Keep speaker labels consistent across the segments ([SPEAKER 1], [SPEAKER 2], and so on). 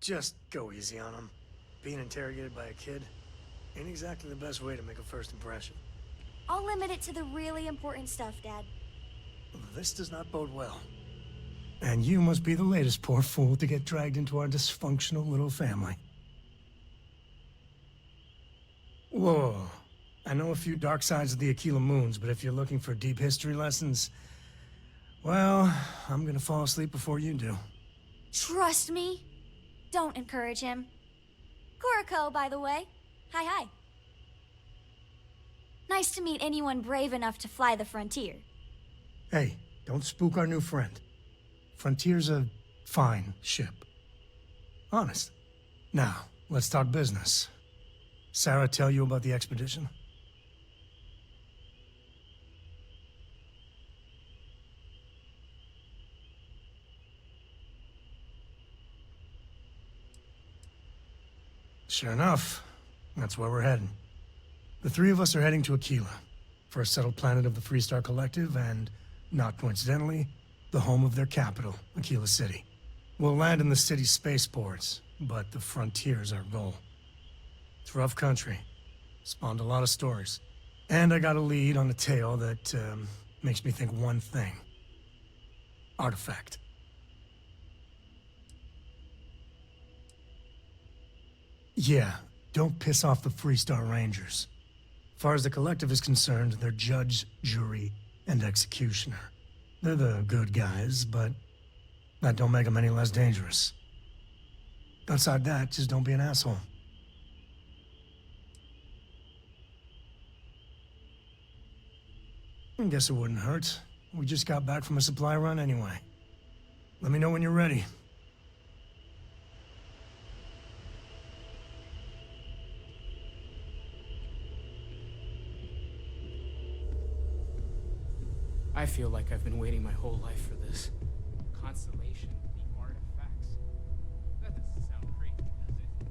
[SPEAKER 1] Just go easy on him. Being interrogated by a kid ain't exactly the best way to make a first impression.
[SPEAKER 2] I'll limit it to the really important stuff, Dad.
[SPEAKER 1] This does not bode well. And you must be the latest poor fool to get dragged into our dysfunctional little family. Whoa. I know a few dark sides of the Aquila Moons, but if you're looking for deep history lessons, well, I'm gonna fall asleep before you do.
[SPEAKER 2] Trust me. Don't encourage him. Kuriko, by the way. Hi, hi. Nice to meet anyone brave enough to fly the frontier.
[SPEAKER 1] Hey, don't spook our new friend. Frontier's a fine ship. Honest. Now, let's talk business. Sarah tell you about the expedition? Sure enough, that's where we're heading. The three of us are heading to Aquila, first settled planet of the Freestar Collective, and, not coincidentally, the home of their capital, Aquila City. We'll land in the city's spaceports, but the frontier's our goal. It's rough country. Spawned a lot of stories. And I got a lead on a tale that makes me think one thing. Artifact. Yeah, don't piss off the Freestar Rangers. As far as the Collective is concerned, they're judge, jury, and executioner. They're the good guys, but that don't make them any less dangerous. Outside that, just don't be an asshole. I guess it wouldn't hurt. We just got back from a supply run anyway. Let me know when you're ready.
[SPEAKER 3] I feel like I've been waiting my whole life for this. Constellation, the artifacts. That doesn't sound crazy, does it?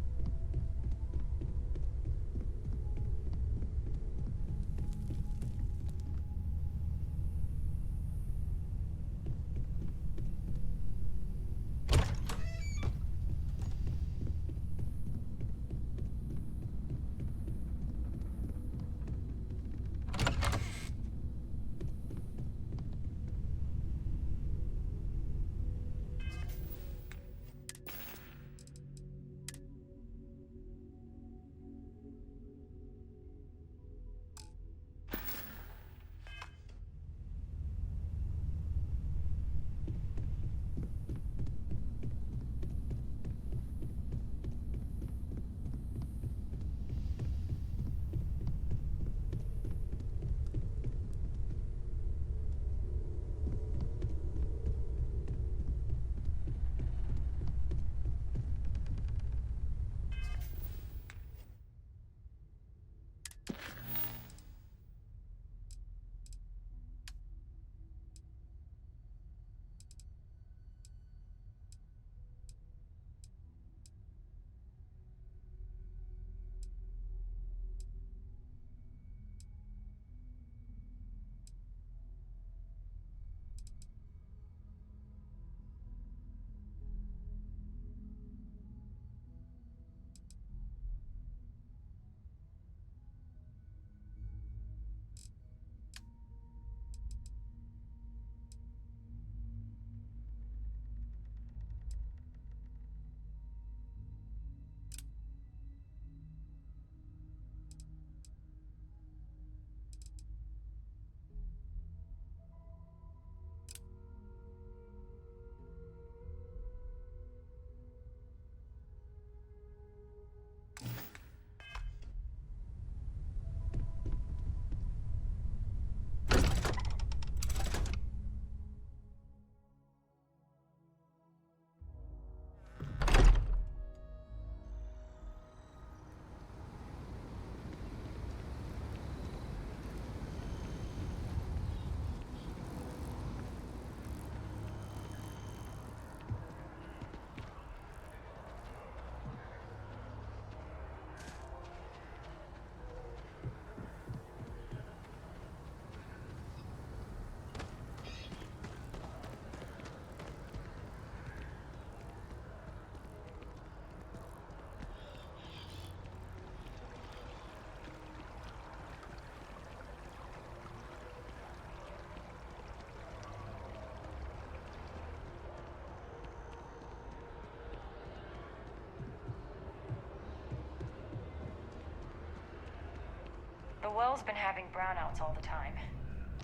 [SPEAKER 4] well's been having brownouts all the time.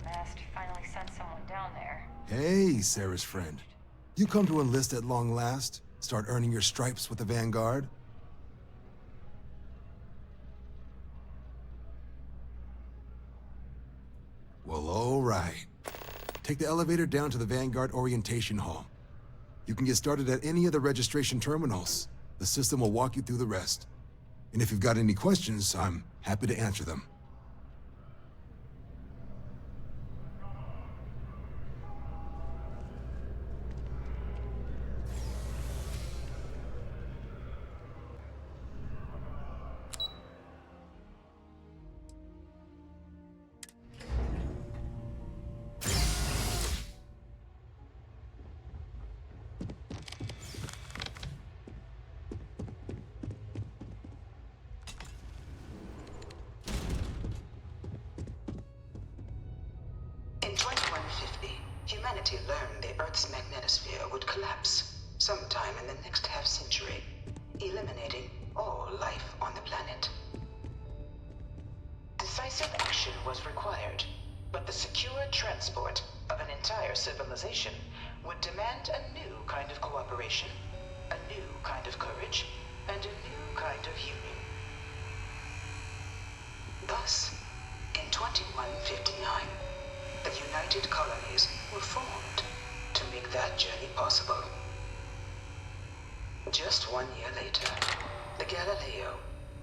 [SPEAKER 4] Mast finally sent someone down there.
[SPEAKER 5] Hey, Sarah's friend. You come to enlist at long last? Start earning your stripes with the Vanguard? Well, all right. Take the elevator down to the Vanguard Orientation Hall. You can get started at any of the registration terminals. The system will walk you through the rest. And if you've got any questions, I'm happy to answer them.
[SPEAKER 6] In 2150, humanity learned the Earth's magnetosphere would collapse sometime in the next half-century, eliminating all life on the planet. Decisive action was required, but the secure transport of an entire civilization would demand a new kind of cooperation, a new kind of courage, and a new kind of union. Thus, in 2159, the United Colonies were formed to make that journey possible. Just 1 year later, the Galileo,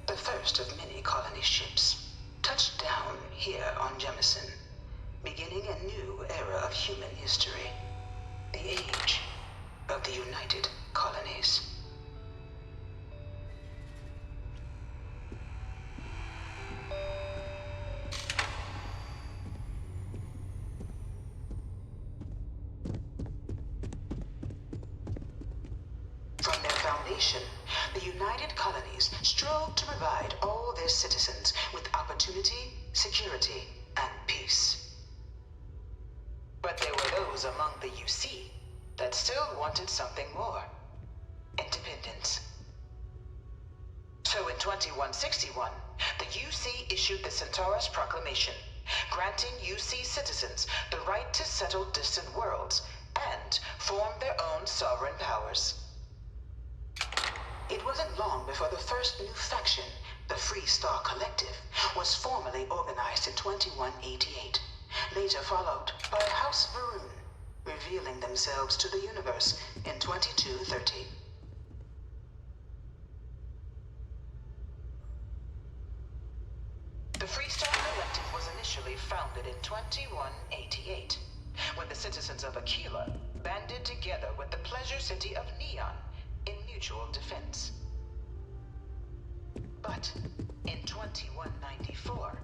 [SPEAKER 6] the first of many colony ships, touched down here on Jemison, beginning a new era of human history, the age of the United Colonies. From their foundation, the United Colonies strove to provide all their citizens with opportunity, security, and peace. But there were those among the UC that still wanted something more: independence. So in 2161, the UC issued the Centaurus Proclamation, granting UC citizens the right to settle distant worlds and form their own sovereign powers. It wasn't long before the first new faction, the Free Star Collective, was formally organized in 2188, later followed by House Varun, revealing themselves to the universe in 2230. The Free Star Collective was initially founded in 2188, when the citizens of Aquila banded together with the pleasure city of Neon in mutual defense. But in 2194,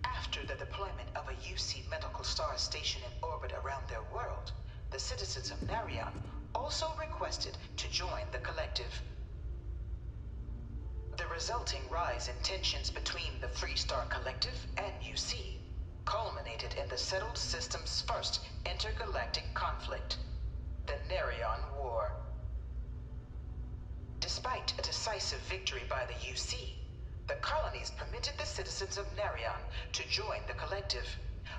[SPEAKER 6] after the deployment of a UC medical star station in orbit around their world, the citizens of Narion also requested to join the collective. The resulting rise in tensions between the Free Star Collective and UC culminated in the settled system's first intergalactic conflict, the Narion War. Despite a decisive victory by the UC, the colonies permitted the citizens of Narion to join the collective,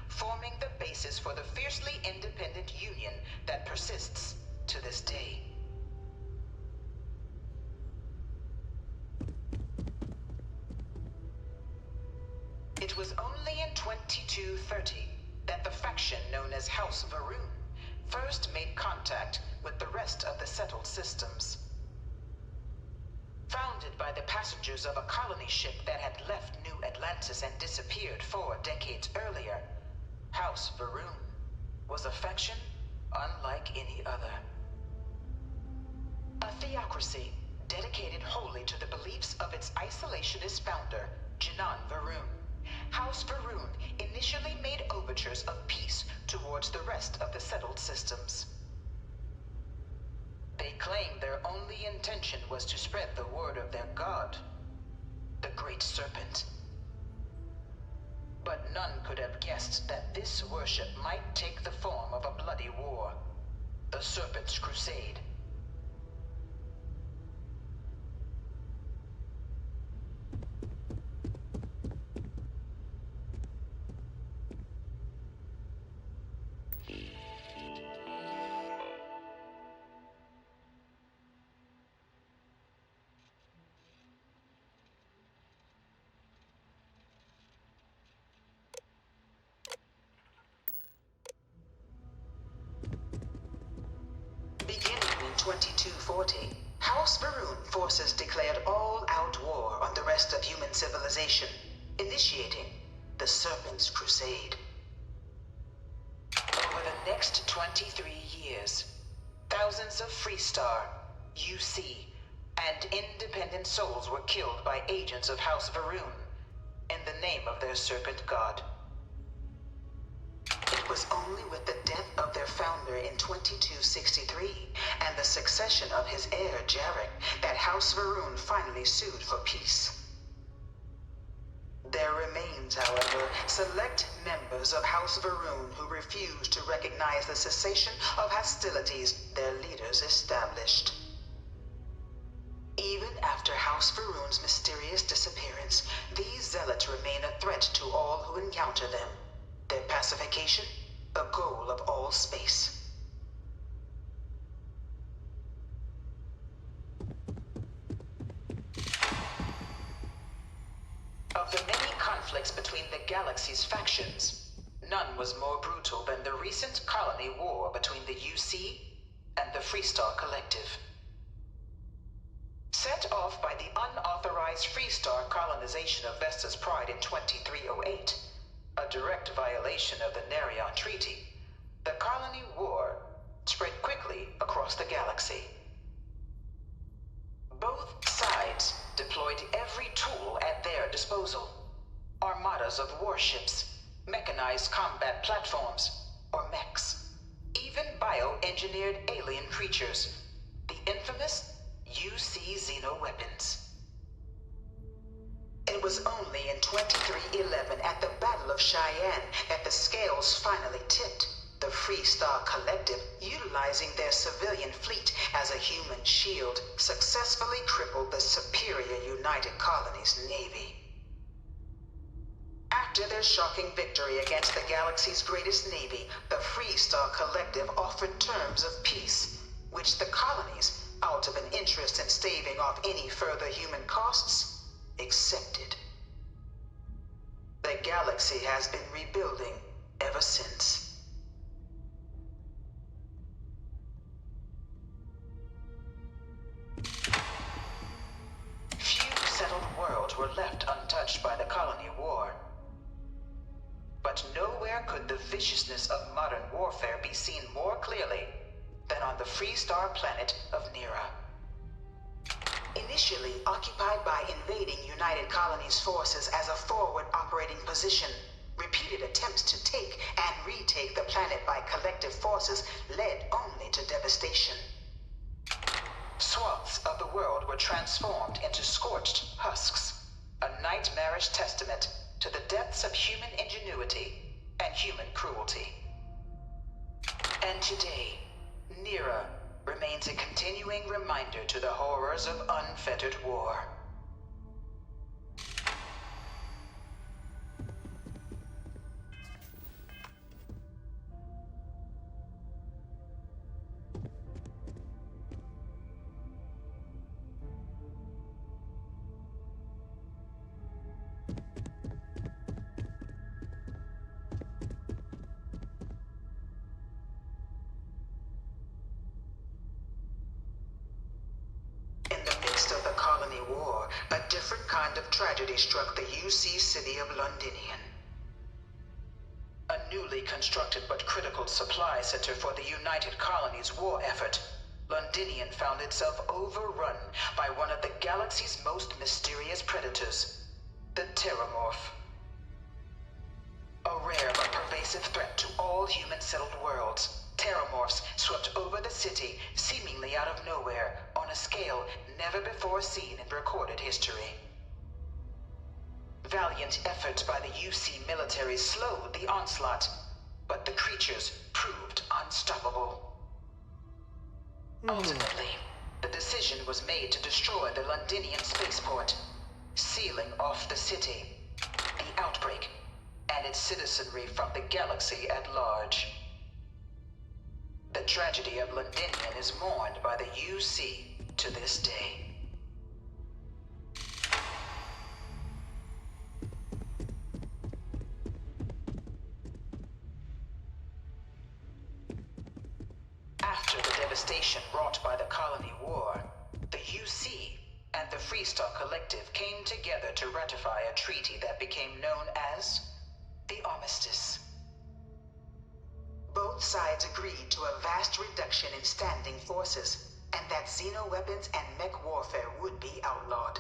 [SPEAKER 6] forming the basis for the fiercely independent union that persists to this day. It was only in 2230 that the faction known as House Varun first made contact with the rest of the settled systems. Founded by the passengers of a colony ship that had left New Atlantis and disappeared 4 decades earlier, House Varun was a faction unlike any other. A theocracy dedicated wholly to the beliefs of its isolationist founder, Jinan Varun. House Varun initially made overtures of peace towards the rest of the settled systems. They claimed their only intention was to spread the word of their god, the Great Serpent. But none could have guessed that this worship might take the form of a bloody war, the Serpent's Crusade. 2240, House Varun forces declared all-out war on the rest of human civilization, initiating the Serpent's Crusade. Over the next 23 years, thousands of Freestar, UC, and independent souls were killed by agents of House Varun in the name of their serpent god. It was only with the death of their founder in 2263 and the succession of his heir Jarek that House Varun finally sued for peace. There remains, however, select members of House Varun who refuse to recognize the cessation of hostilities their leaders established. Even after House Varun's mysterious disappearance, these zealots remain a threat to all who encounter them. Their pacification, a goal of all space. Of the many conflicts between the galaxy's factions, none was more brutal than the recent colony war between the UC and the Freestar Collective. Set off by the unauthorized Freestar colonization of Vesta's Pride in 2308, a direct violation of the Nerion Treaty, the colony war spread quickly across the galaxy. Both sides deployed every tool at their disposal. Armadas of warships, mechanized combat platforms, or mechs, even bioengineered alien creatures, the infamous UC xeno-weapons. It was only in 2311 at the Battle of Cheyenne that the scales finally tipped, the Freestar Collective, utilizing their civilian fleet as a human shield, successfully crippled the superior United Colonies Navy. After their shocking victory against the galaxy's greatest navy, the Freestar Collective offered terms of peace, which the colonies, out of an interest in staving off any further human costs, accepted. The galaxy has been rebuilding ever since. Few settled worlds were left untouched by the colony war. But nowhere could the viciousness of modern warfare be seen more clearly than on the Freestar planet of Nera. Initially occupied by invading United Colonies forces as a forward operating position, repeated attempts to take and retake the planet by collective forces led only to devastation. Swaths of the world were transformed into scorched husks, a nightmarish testament to the depths of human ingenuity and human cruelty. And today, Nera remains a continuing reminder to the horrors of unfettered war. Tragedy struck the UC city of Londinian. A newly constructed but critical supply center for the United Colonies' war effort, Londinian found itself overrun by one of the galaxy's most mysterious predators, the Terramorph. A rare but pervasive threat to all human-settled worlds, Terramorphs swept over the city seemingly out of nowhere on a scale never before seen in recorded history. Valiant efforts by the UC military slowed the onslaught, but the creatures proved unstoppable. Ultimately, the decision was made to destroy the Londinian spaceport, sealing off the city, the outbreak, and its citizenry from the galaxy at large. The tragedy of Londinian is mourned by the UC to this day. devastation wrought by the Colony War, the UC and the Freestar Collective came together to ratify a treaty that became known as the Armistice. Both sides agreed to a vast reduction in standing forces, and that xeno-weapons and mech warfare would be outlawed.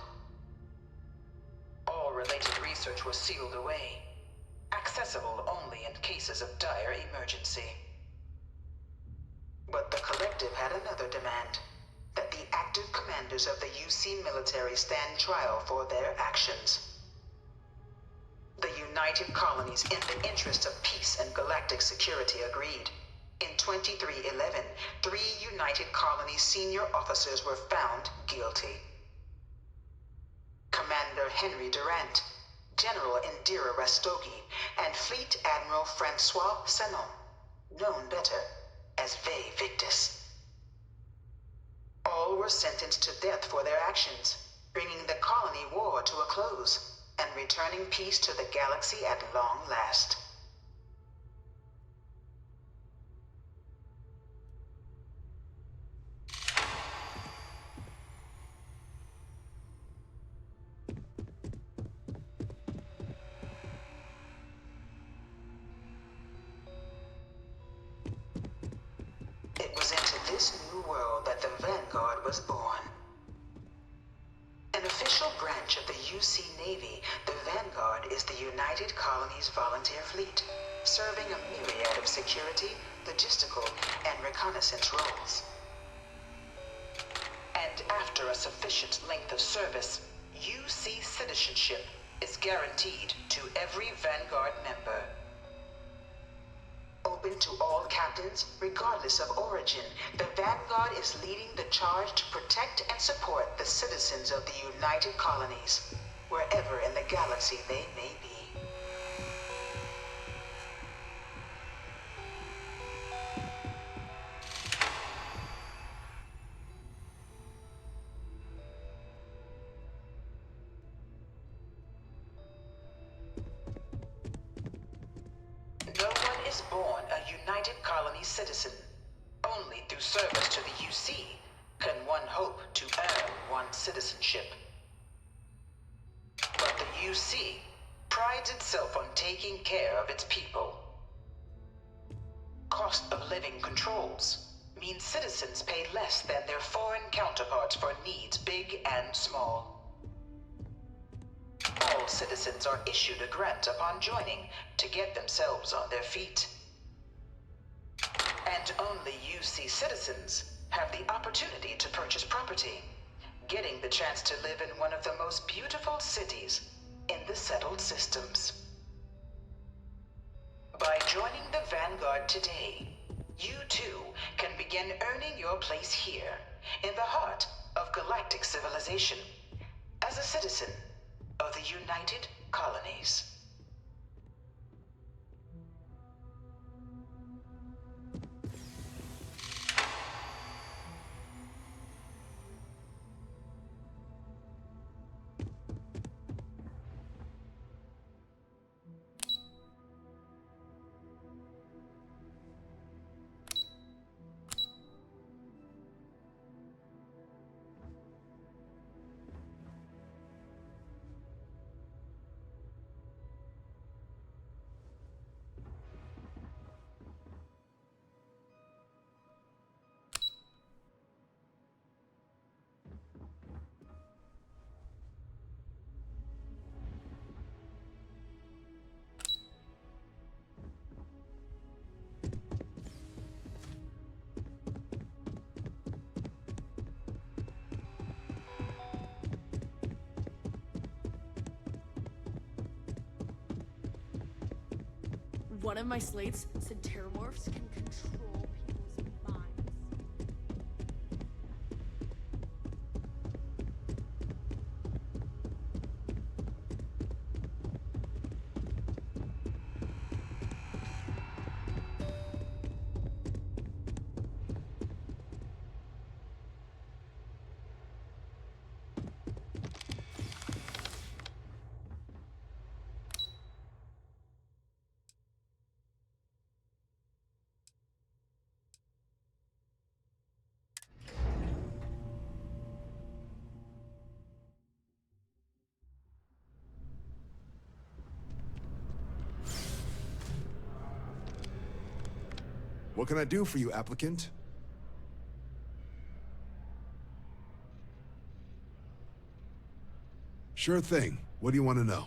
[SPEAKER 6] All related research was sealed away, accessible only in cases of dire emergency. But the Collective had another demand, that the active commanders of the UC military stand trial for their actions. The United Colonies, in the interest of peace and galactic security, agreed. In 2311, 3 United Colonies senior officers were found guilty. Commander Henry Durant, General Indira Rastogi, and Fleet Admiral Francois Sanon, known better as Ve Victus. All were sentenced to death for their actions, bringing the colony war to a close and returning peace to the galaxy at long last. It was into this new world that the Vanguard was born. An official branch of the UC Navy, the Vanguard is the United Colonies Volunteer Fleet, serving a myriad of security, logistical, and reconnaissance roles. And after a sufficient length of service, UC citizenship is guaranteed to every Vanguard member. Open to all captains, regardless of origin, the Vanguard is leading the charge to protect and support the citizens of the United Colonies, wherever in the galaxy they may be. No one is born a United Colony citizen. Only through service to the UC can one hope to earn one's citizenship. But the UC prides itself on taking care of its people. Cost of living controls mean citizens pay less than their foreign counterparts for needs big and small. All citizens are issued a grant upon joining to get themselves on their feet. And only UC citizens have the opportunity to purchase property, getting the chance to live in one of the most beautiful cities in the settled systems. By joining the Vanguard today, you too can begin earning your place here, in the heart of galactic civilization, as a citizen of the United Colonies.
[SPEAKER 7] One of my slates said terramorphs can control people's minds.
[SPEAKER 5] What can I do for you, applicant? Sure thing. What do you want to know?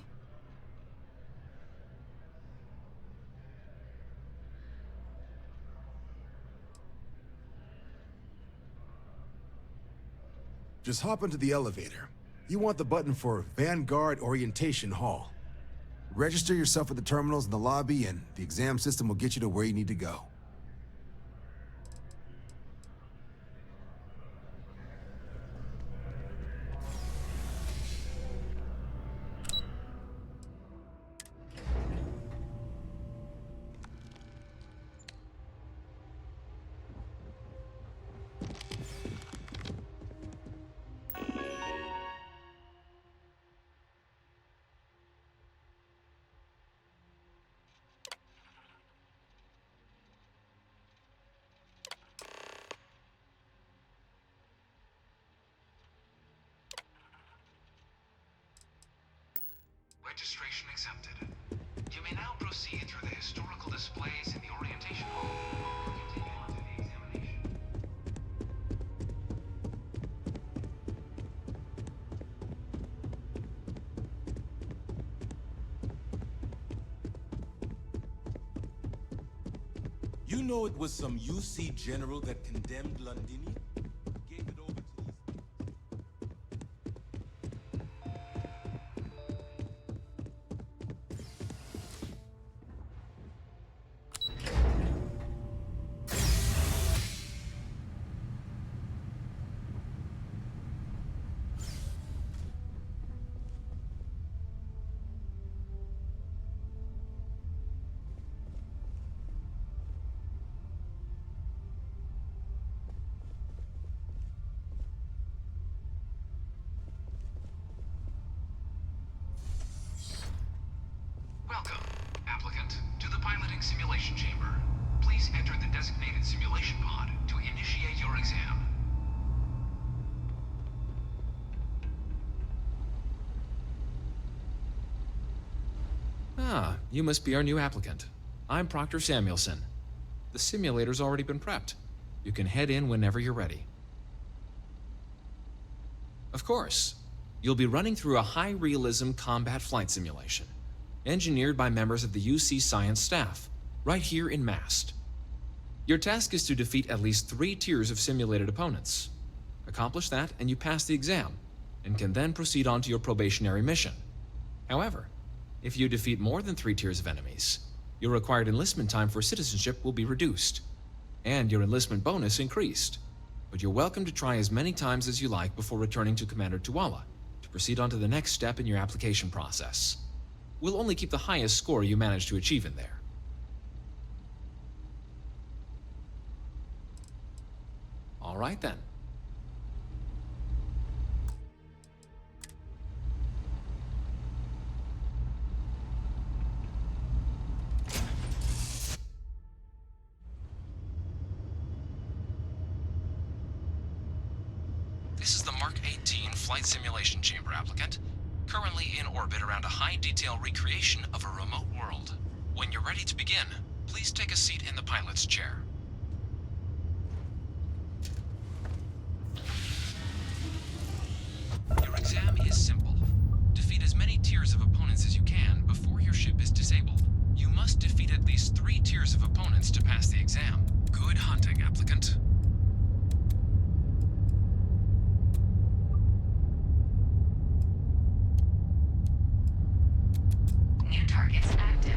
[SPEAKER 5] Just hop into the elevator. You want the button for Vanguard Orientation Hall. Register yourself at the terminals in the lobby, and the exam system will get you to where you need to go.
[SPEAKER 8] Registration accepted. You may now proceed through the historical displays in the orientation hall. Continue on to the examination.
[SPEAKER 9] You know it was some UC general that condemned Londini? Gave it over to these...
[SPEAKER 8] Welcome, applicant, to the piloting simulation chamber. Please enter the designated simulation pod to initiate your exam.
[SPEAKER 10] Ah, you must be our new applicant. I'm Proctor Samuelson. The simulator's already been prepped. You can head in whenever you're ready. Of course, you'll be running through a high-realism combat flight simulation, engineered by members of the UC science staff, right here in Mast. Your task is to defeat at least 3 tiers of simulated opponents. Accomplish that, and you pass the exam, and can then proceed on to your probationary mission. However, if you defeat more than 3 tiers of enemies, your required enlistment time for citizenship will be reduced, and your enlistment bonus increased. But you're welcome to try as many times as you like before returning to Commander Tuala to proceed on to the next step in your application process. We'll only keep the highest score you manage to achieve in there. All right then. This is the Mark 18 Flight Simulation Chamber applicant, currently in orbit around a high-detail recreation of a remote world. When you're ready to begin, please take a seat in the pilot's chair. Your exam is simple. Defeat as many tiers of opponents as you can before your ship is disabled. You must defeat at least 3 tiers of opponents to pass the exam. Good hunting, applicant.
[SPEAKER 4] New targets active.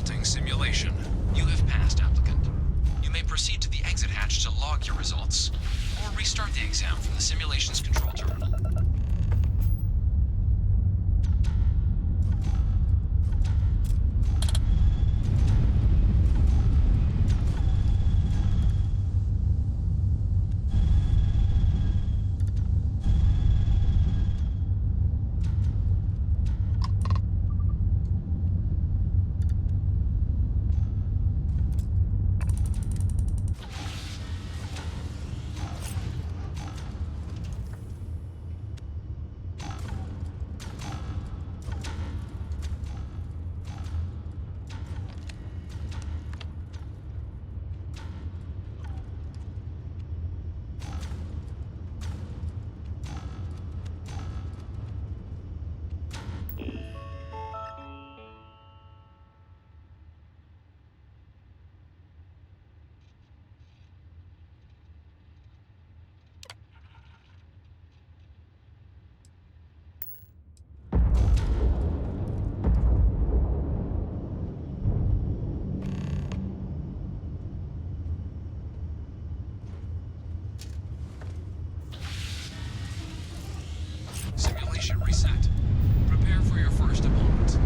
[SPEAKER 10] Halting simulation. You have passed, applicant. You may proceed to the exit hatch to log your results, or restart the exam from the simulation's control terminal. Simulation reset. Prepare for your first opponent.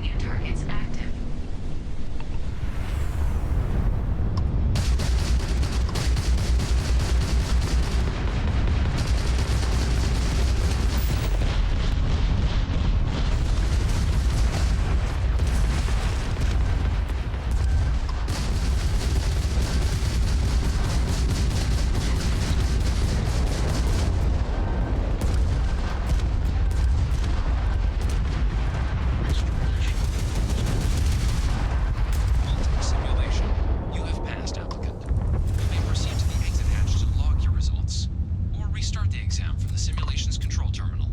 [SPEAKER 4] New targets active.
[SPEAKER 10] Halting simulation. You have passed, applicant. You may proceed to the exit hatch to log your results, or restart the exam from the simulation's control terminal.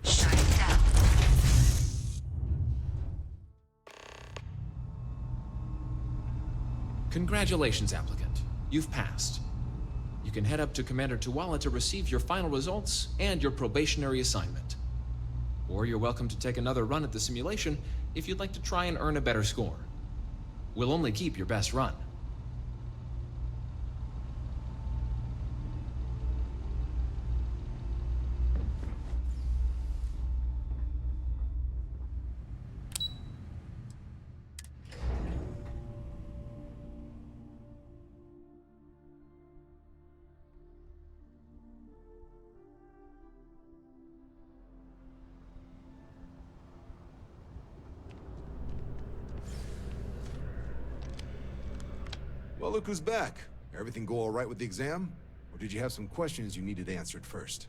[SPEAKER 4] Shut down.
[SPEAKER 10] Congratulations, applicant. You've passed. You can head up to Commander Tuwala to receive your final results and your probationary assignment. Or you're welcome to take another run at the simulation if you'd like to try and earn a better score. We'll only keep your best run.
[SPEAKER 5] Well, look who's back. Everything go all right with the exam? Or did you have some questions you needed answered first?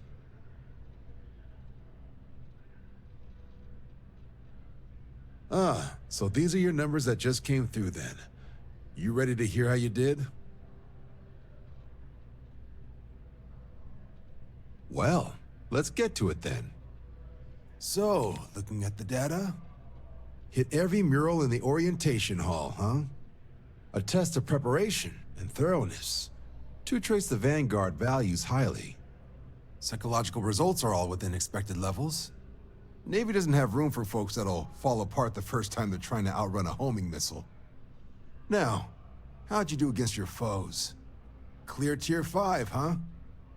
[SPEAKER 5] Ah, so these are your numbers that just came through then. You ready to hear how you did? Well, let's get to it then. So, looking at the data, hit every mural in the orientation hall, huh? A test of preparation and thoroughness. 2 traits the Vanguard values highly. Psychological results are all within expected levels. Navy doesn't have room for folks that'll fall apart the first time they're trying to outrun a homing missile. Now, how'd you do against your foes? Clear tier 5, huh?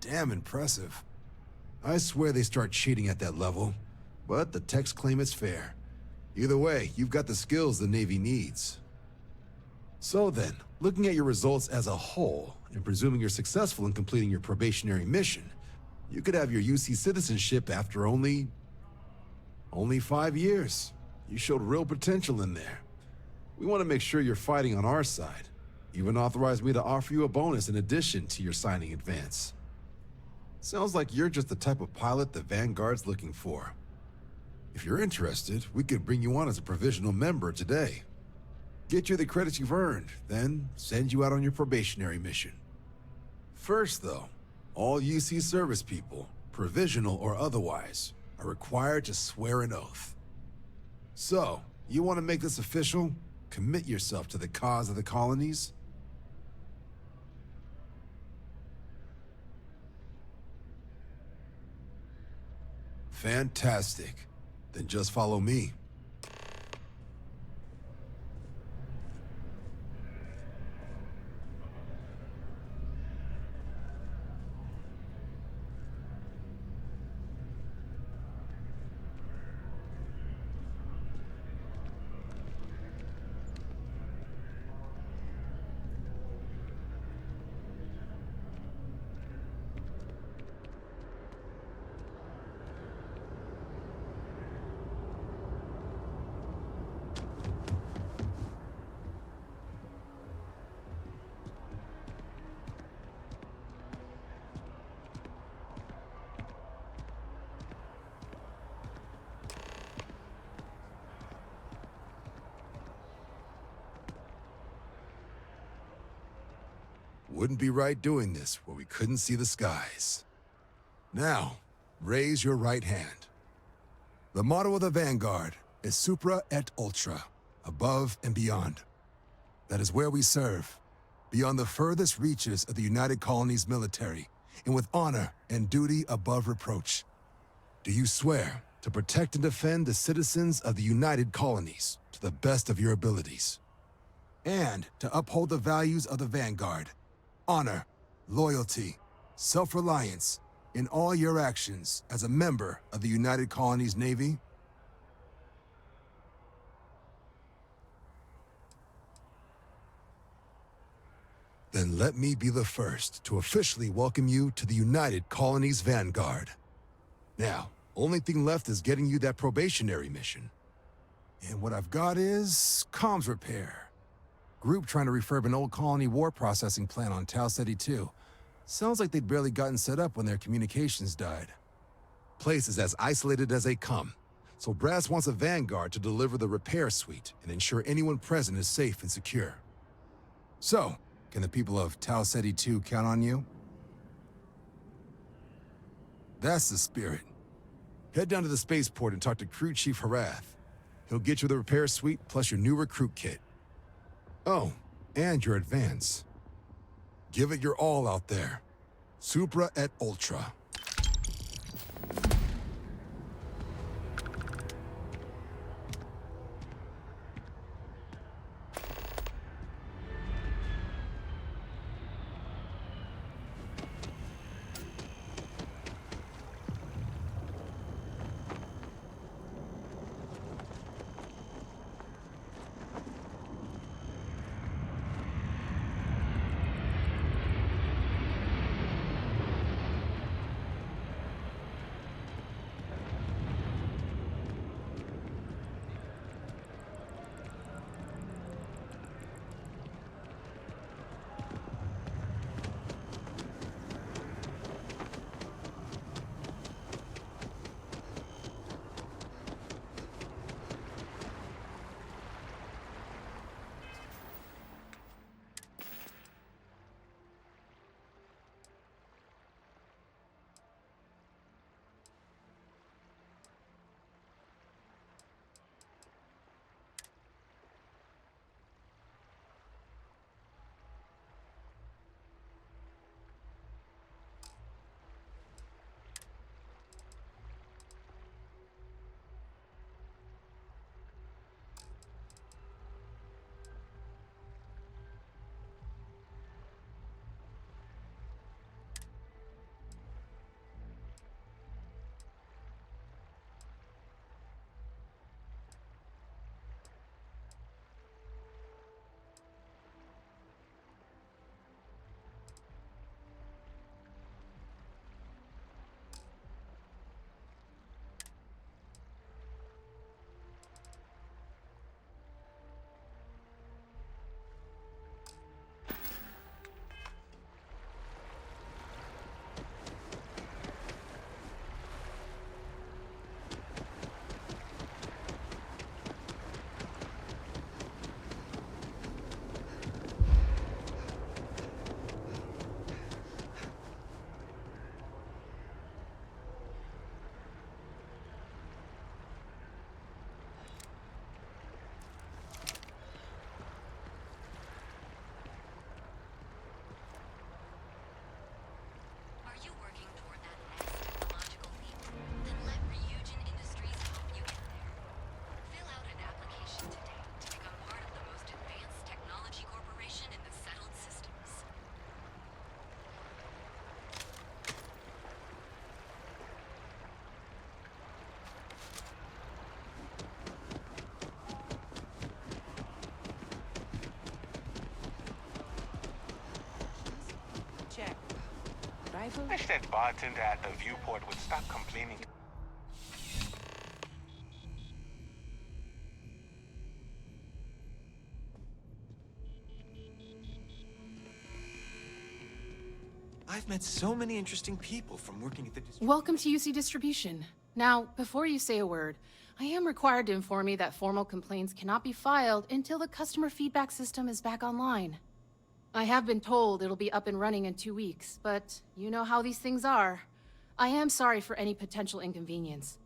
[SPEAKER 5] Damn impressive. I swear they start cheating at that level, but the techs claim it's fair. Either way, you've got the skills the Navy needs. So then, looking at your results as a whole, and presuming you're successful in completing your probationary mission, you could have your UC citizenship after only 5 years. You showed real potential in there. We want to make sure you're fighting on our side. Even authorized me to offer you a bonus in addition to your signing advance. Sounds like you're just the type of pilot the Vanguard's looking for. If you're interested, we could bring you on as a provisional member today. Get you the credits you've earned, then send you out on your probationary mission. First, though, all UC service people, provisional or otherwise, are required to swear an oath. So, you want to make this official? Commit yourself to the cause of the colonies? Fantastic. Then just follow me. Wouldn't be right doing this where we couldn't see the skies. Now, raise your right hand. The motto of the Vanguard is Supra et Ultra, above and beyond. That is where we serve, beyond the furthest reaches of the United Colonies military, and with honor and duty above reproach. Do you swear to protect and defend the citizens of the United Colonies to the best of your abilities? And to uphold the values of the Vanguard, honor, loyalty, self-reliance in all your actions as a member of the United Colonies Navy? Then let me be the first to officially welcome you to the United Colonies Vanguard. Now, only thing left is getting you that probationary mission. And what I've got is comms repair. Group trying to refurb an old colony war processing plant on Tau Ceti 2. Sounds like they'd barely gotten set up when their communications died. Place is as isolated as they come, so Brass wants a Vanguard to deliver the repair suite and ensure anyone present is safe and secure. So, can the people of Tau Ceti 2 count on you? That's the spirit. Head down to the spaceport and talk to Crew Chief Harath. He'll get you the repair suite plus your new recruit kit. Oh, and your advance. Give it your all out there. Supra et Ultra.
[SPEAKER 11] Wish that bartender at the viewport would stop complaining.
[SPEAKER 12] I've met so many interesting people from working at the
[SPEAKER 13] Welcome to UC Distribution. Now, before you say a word, I am required to inform you that formal complaints cannot be filed until the customer feedback system is back online. I have been told it'll be up and running in 2 weeks, but you know how these things are. I am sorry for any potential inconvenience.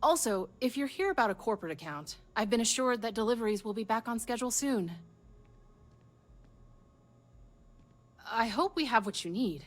[SPEAKER 13] Also, if you're here about a corporate account, I've been assured that deliveries will be back on schedule soon. I hope we have what you need.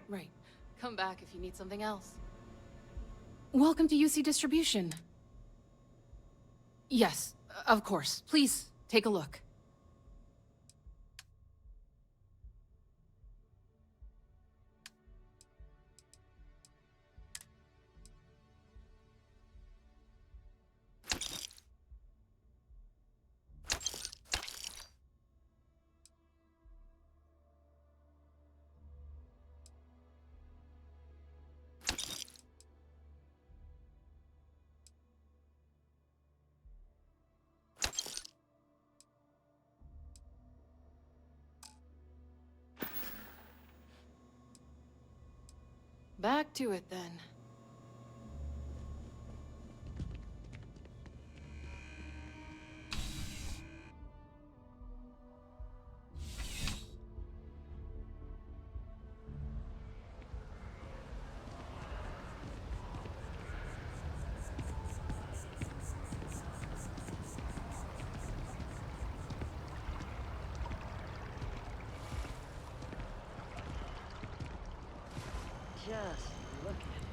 [SPEAKER 13] Right. Come back if you need something else. Welcome to UC Distribution. Yes, of course. Please, take a look. Back to it, then.
[SPEAKER 14] Just look at it.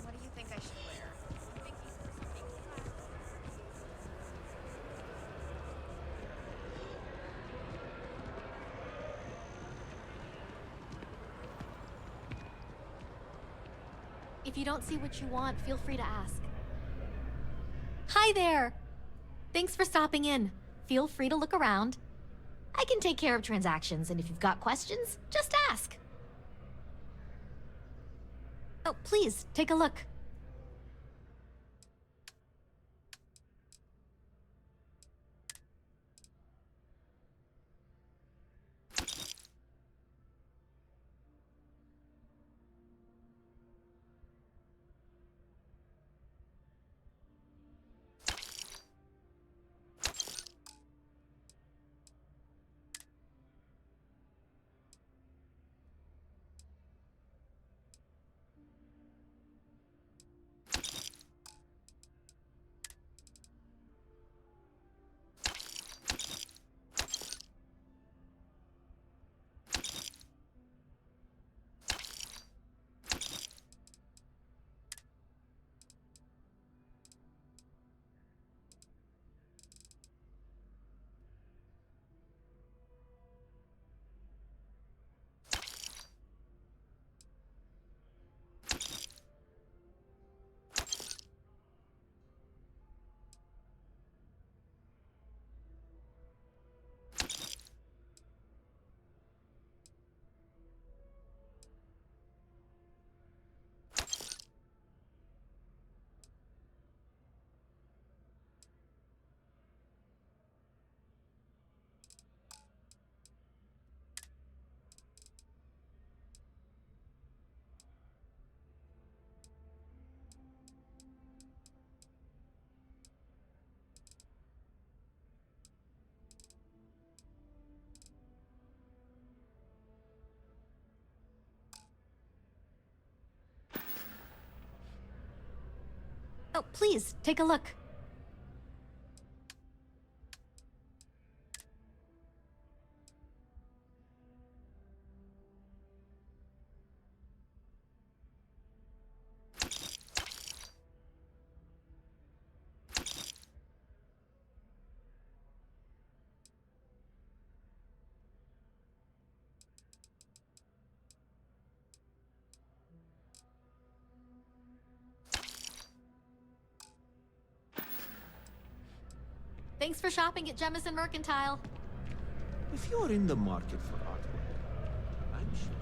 [SPEAKER 2] What do you think I should wear? If you don't see what you want, feel free to ask. Hi there! Thanks for stopping in. Feel free to look around. I can take care of transactions, and if you've got questions, just ask. Oh, please, take a look. Oh, please, take a look. Thanks for shopping at Jemison Mercantile.
[SPEAKER 15] If you're in the market for artwork, I'm sure.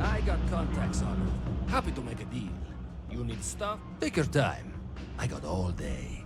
[SPEAKER 16] I got contacts on it. Happy to make a deal. You need stuff? Take your time. I got all day.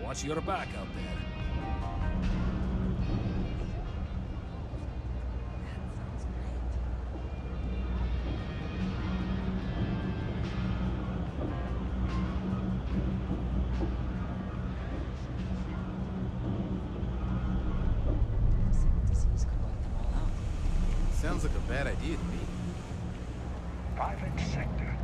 [SPEAKER 16] Watch your back out there.
[SPEAKER 12] Sounds like a bad idea to me.
[SPEAKER 11] Private sector.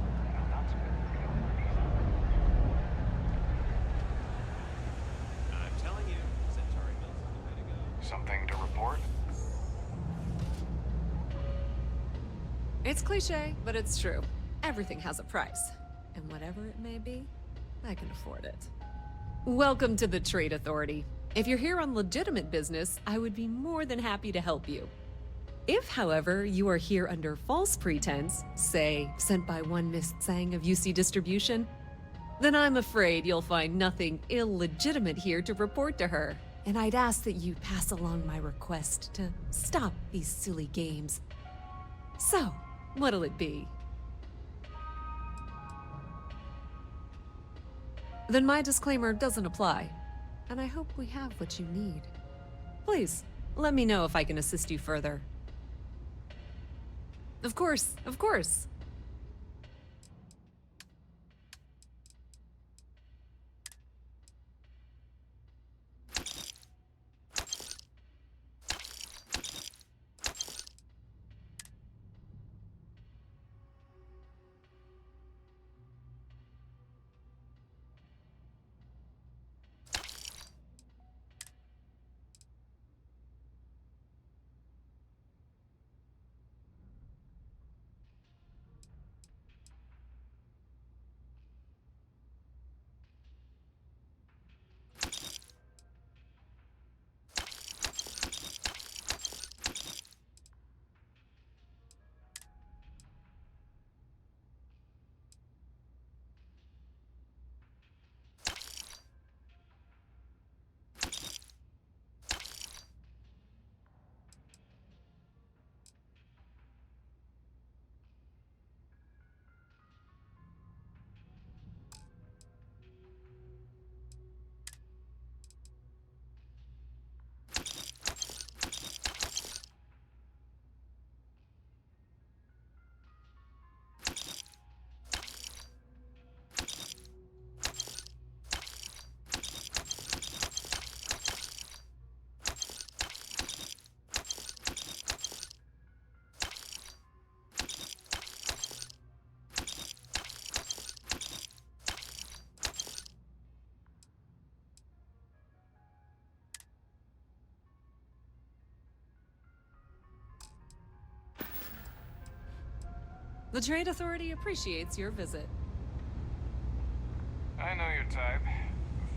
[SPEAKER 12] I'm telling you, Centauri Mills is the way to go.
[SPEAKER 11] Something to report?
[SPEAKER 17] It's cliche, but it's true. Everything has a price. And whatever it may be, I can afford it. Welcome to the Trade Authority. If you're here on legitimate business, I would be more than happy to help you. If, however, you are here under false pretense, say, sent by one Miss Tsang of UC Distribution, then I'm afraid you'll find nothing illegitimate here to report to her. And I'd ask that you pass along my request to stop these silly games. So, what'll it be? Then my disclaimer doesn't apply, and I hope we have what you need. Please, let me know if I can assist you further. Of course, of course. The Trade Authority appreciates your visit.
[SPEAKER 12] I know your type.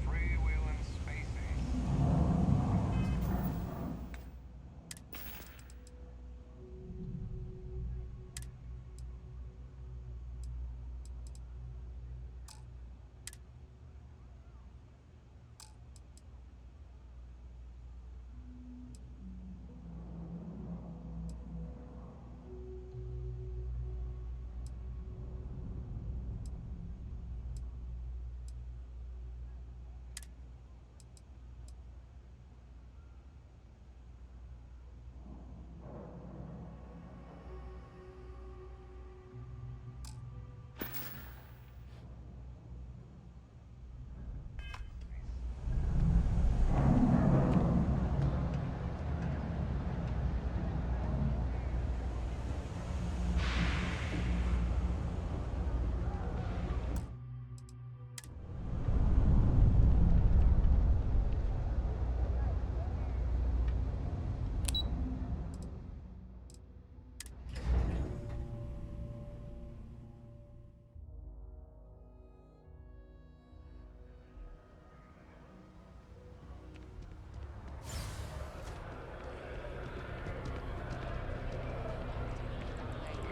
[SPEAKER 12] Freewheeling spacey.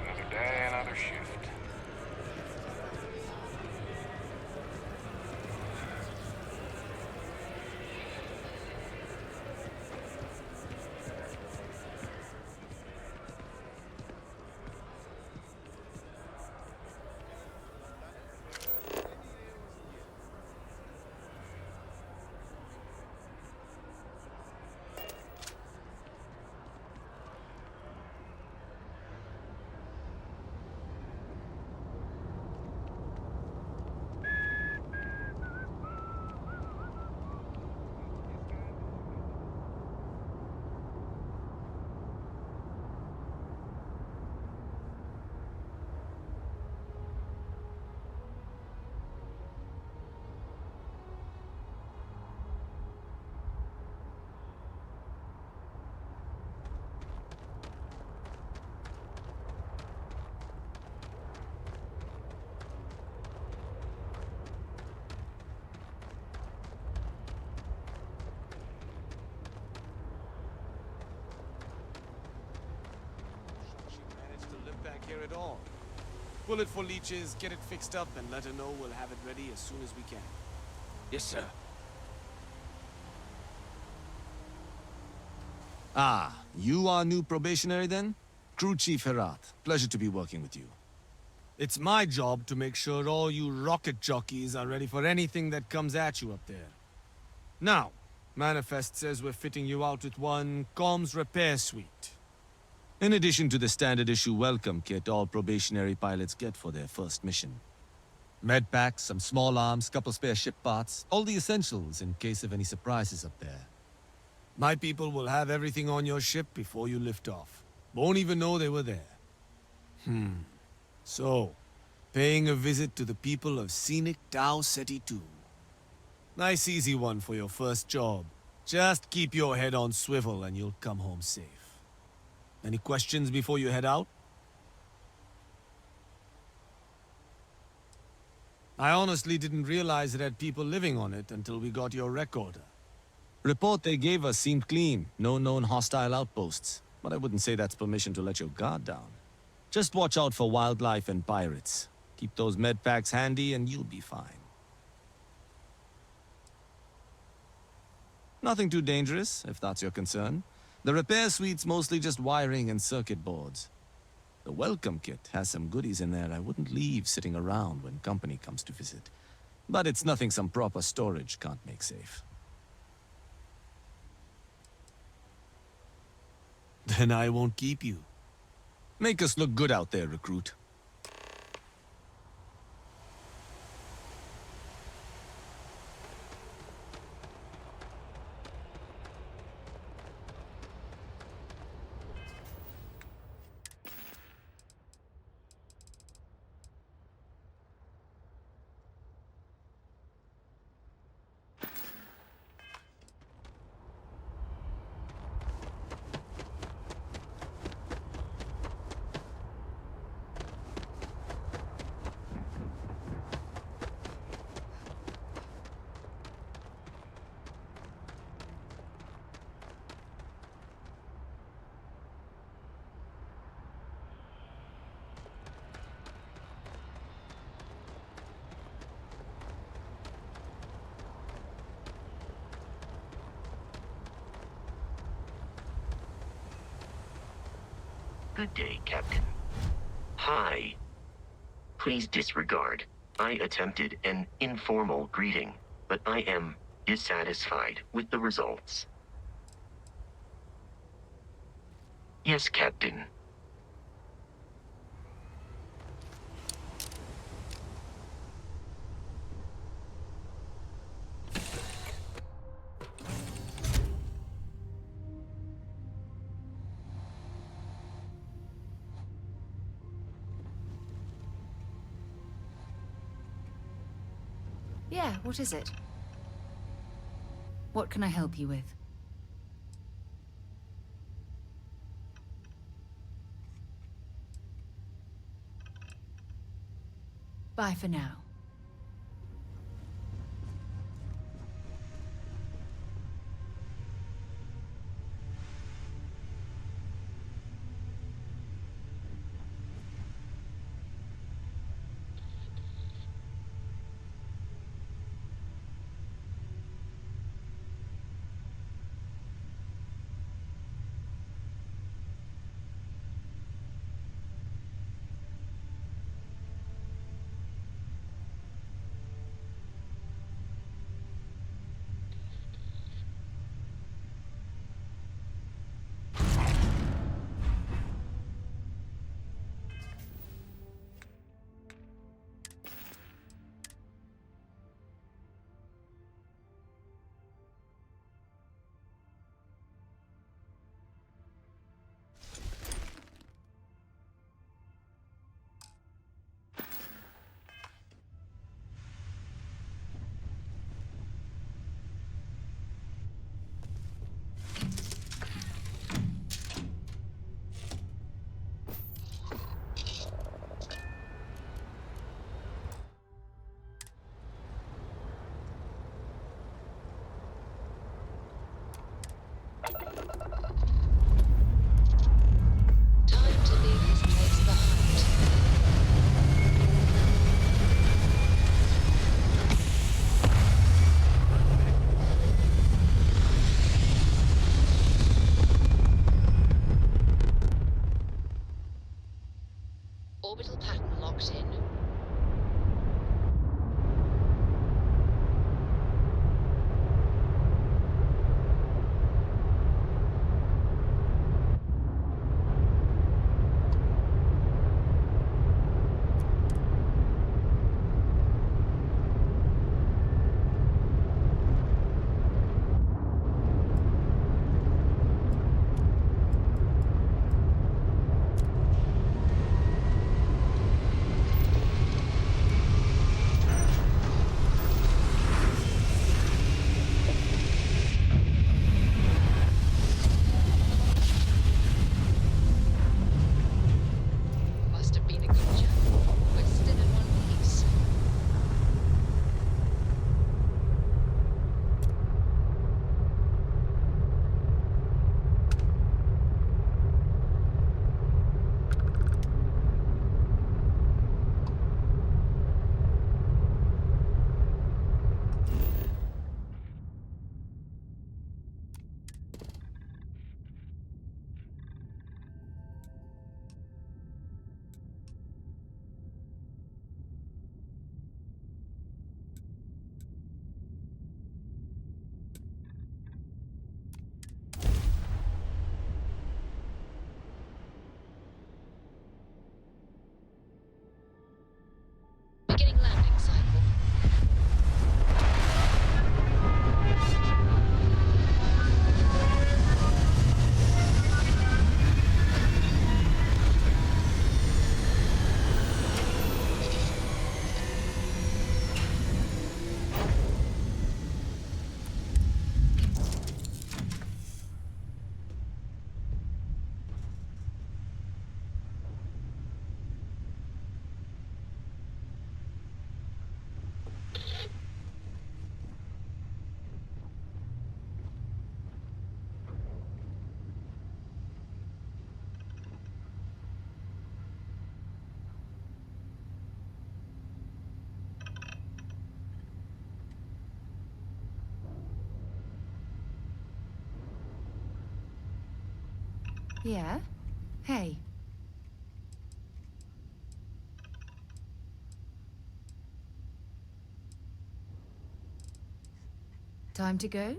[SPEAKER 12] Another day, another shift.
[SPEAKER 18] Back here at all. Pull it for leeches, get it fixed up, and let her know we'll have it ready as soon as we can.
[SPEAKER 16] Yes, sir.
[SPEAKER 18] Ah, you are new probationary then? Crew Chief Herat. Pleasure to be working with you. It's my job to make sure all you rocket jockeys are ready for anything that comes at you up there. Now, Manifest says we're fitting you out with one comms repair suite. In addition to the standard issue welcome kit all probationary pilots get for their first mission. Med packs, some small arms, couple spare ship parts, all the essentials in case of any surprises up there. My people will have everything on your ship before you lift off. Won't even know they were there. So, paying a visit to the people of scenic Tau Ceti 2. Nice easy one for your first job. Just keep your head on swivel and you'll come home safe. Any questions before you head out? I honestly didn't realize it had people living on it until we got your recorder. Report they gave us seemed clean, no known hostile outposts. But I wouldn't say that's permission to let your guard down. Just watch out for wildlife and pirates. Keep those med packs handy and you'll be fine. Nothing too dangerous, if that's your concern. The repair suite's mostly just wiring and circuit boards. The welcome kit has some goodies in there I wouldn't leave sitting around when company comes to visit. But it's nothing some proper storage can't make safe. Then I won't keep you. Make us look good out there, recruit.
[SPEAKER 19] Good day, Captain. Hi. Please disregard. I attempted an informal greeting, but I am dissatisfied with the results. Yes, Captain.
[SPEAKER 20] Yeah, what is it? What can I help you with? Bye for now.
[SPEAKER 6] Orbital pattern locked in. Beginning landing cycle.
[SPEAKER 20] Yeah? Hey, Time to go?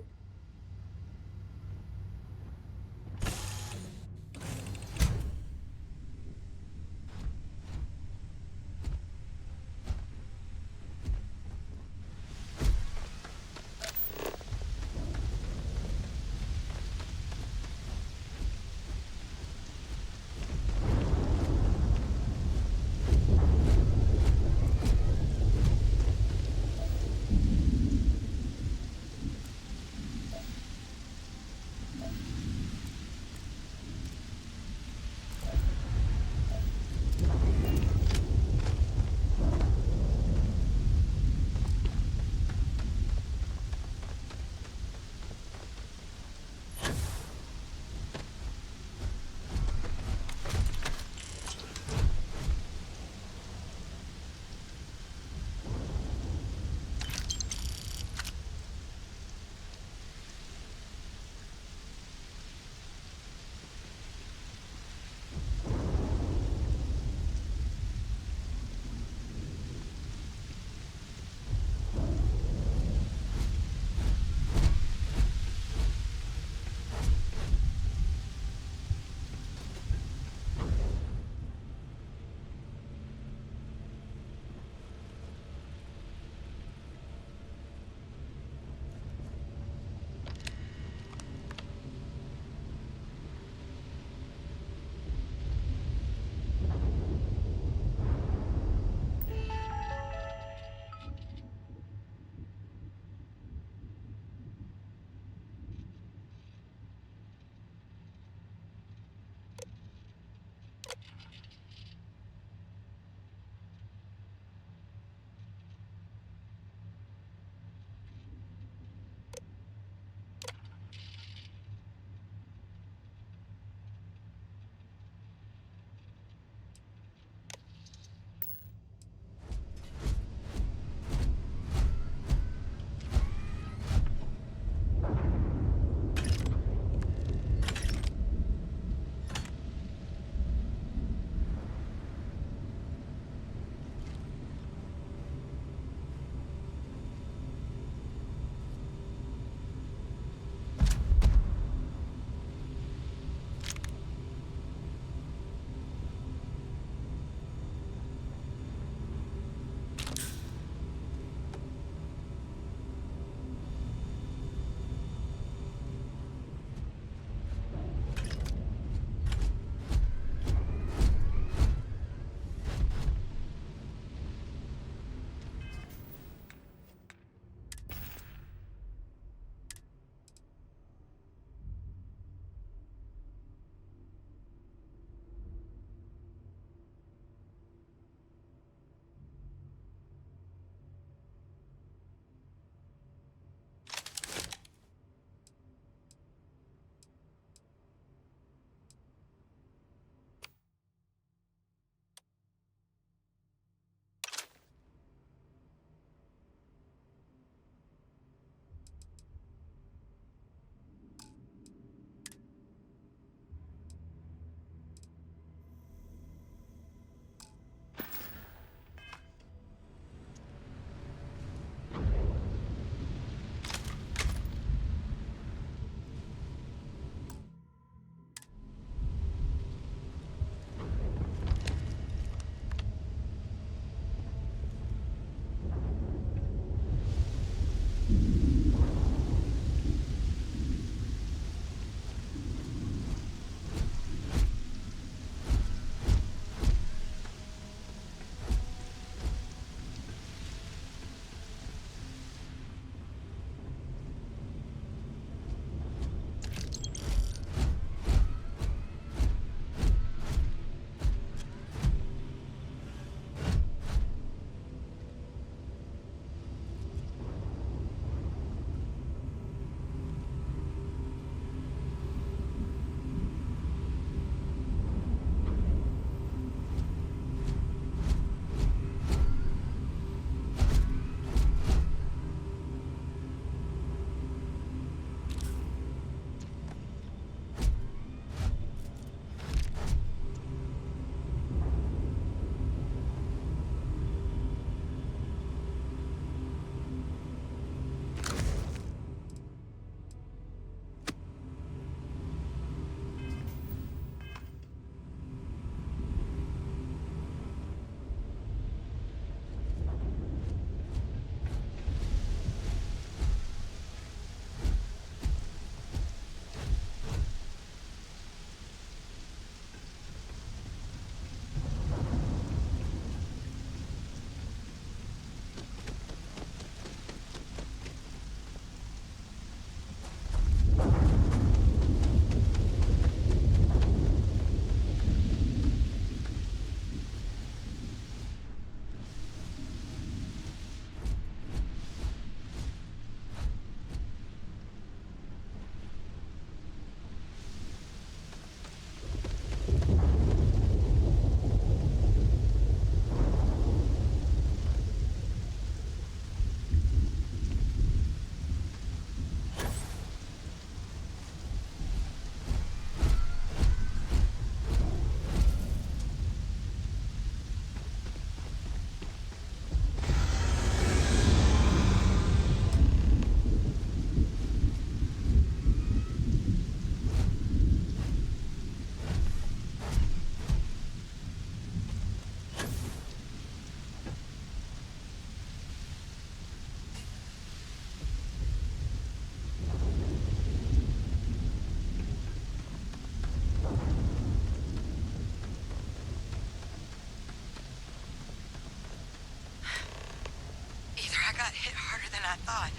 [SPEAKER 21] got hit harder than I thought.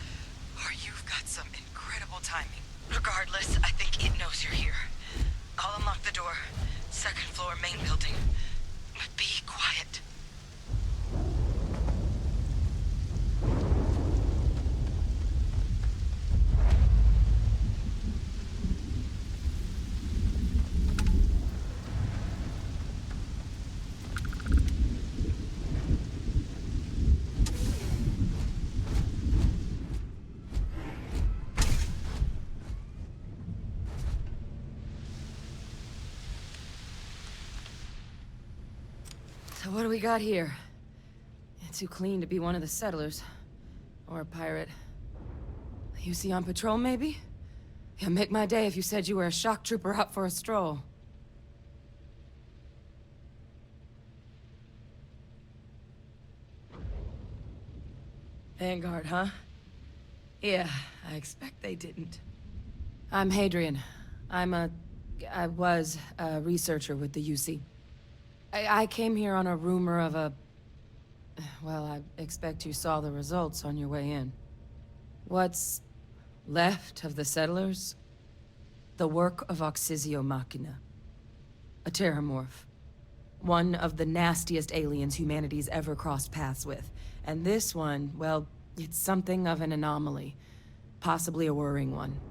[SPEAKER 21] Or you've got some incredible timing. Regardless, I think it knows you're here. I'll unlock the door. Second floor, main building. But be quiet. So what do we got here? It's too clean to be one of the settlers. Or a pirate. You see on patrol, maybe? Yeah, make my day if you said you were a shock trooper out for a stroll. Vanguard, huh? Yeah, I expect they didn't. I'm Hadrian. I was a researcher with the UC. I came here on a rumor of a... Well, I expect you saw the results on your way in. What's left of the settlers? The work of Oxysio Machina. A terramorph. One of the nastiest aliens humanity's ever crossed paths with. And this one, well, it's something of an anomaly. Possibly a worrying one.